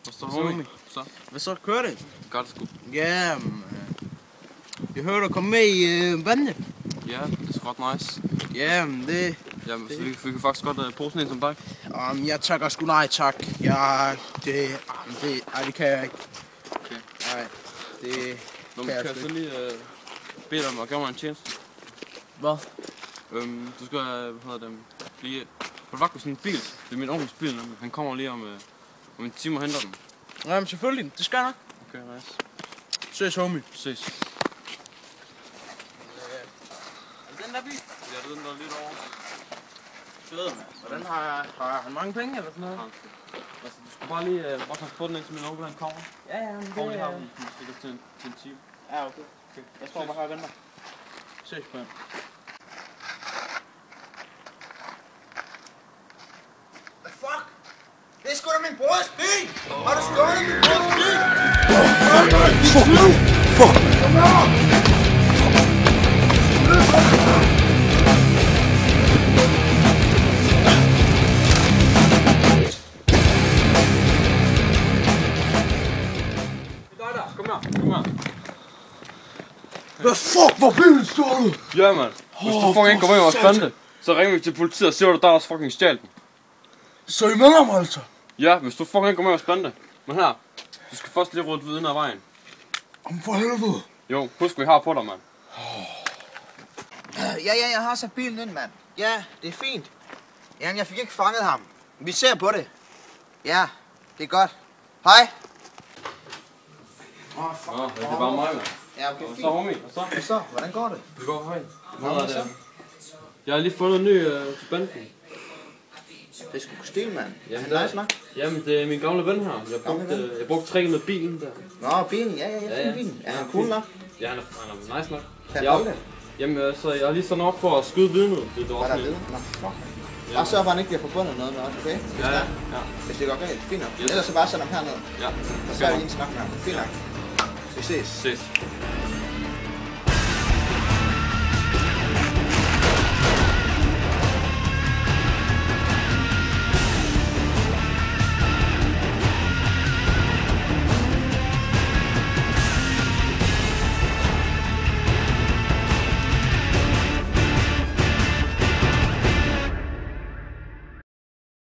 Så homie. Så. Hvad så, kører det? Godt sgu. Ja, jeg hørte dig komme med i bandet. Ja, det er ret nice. Ja, det... Jamen, så vi kan faktisk godt bruge sådan en som dig. Jeg takker sgu nej tak. Det kan jeg ikke. Okay. Nej, det Nå, kan men jeg kan jeg sgu så ikke. lige bede dig om at gøre mig en tjeneste? Hvad? Du skal, lige på vagt med sådan en bil. Det er min onkels bil, nemlig. Han kommer lige om en time og henter den. Jamen selvfølgelig, det skal jeg nok. Okay, nice. Ses, homie. Ses. Den der bil? Ja, det er den der lidt over. Fed, mand. Hvordan har han mange penge eller sådan noget? Altså, du skal bare lige få den ind til min onkel, han kommer. Ja, men det... Kommer lige her, stikker til en time. Ja, okay. Jeg står bare her og venter. Ses, mand. Hvad fuck? Det er sgu da min brors bil! Har du stjålet min brors bil? Kom her. Hvad fuck, hvor bilen stjålet? Ja, mand. Hvis du fucking ikke kommer ind og spænde, så ringer vi til politiet og siger, at der er også fucking stjalt den. Så I melder mig altså? Ja, hvis du fucking ikke kommer ind og spænde. Men her, du skal først lige rundt viden af vejen. Om for helvede. Jo, husk vi har på dig, mand. Ja, jeg har sat bilen ind, mand. Ja, det er fint. Jamen, jeg fik ikke fanget ham. Vi ser på det. Ja, det er godt. Hej. Nå, det er bare mig, mand. Ja, okay, Og så, fint. homie, og så? Hvad så? Hvordan går det? Det går højt. Hvad så? Jeg har lige fundet en ny til banden. Det er sgu stil, mand. Jamen, Det er nice nok. Jamen, det er min gamle ven her. Jeg brugte tricket med bilen der. Nå, bilen. Ja, fin bilen. Er han cool nok? Ja, han er nice nok. Kan jeg holde det? Jamen, så jeg har lige sådan op for at skyde vidnet. Det er Hvad er der også ved? Nå, fuck. Bare sørg for, at han ikke bliver forbundet noget med os, okay? Ja. Hvis det går galt, fint nok. Yes. Ellers så bare sæt ham herned. Ja. Og så er vi ikke snakke med ham. Fint nok. Vi ses. Ses.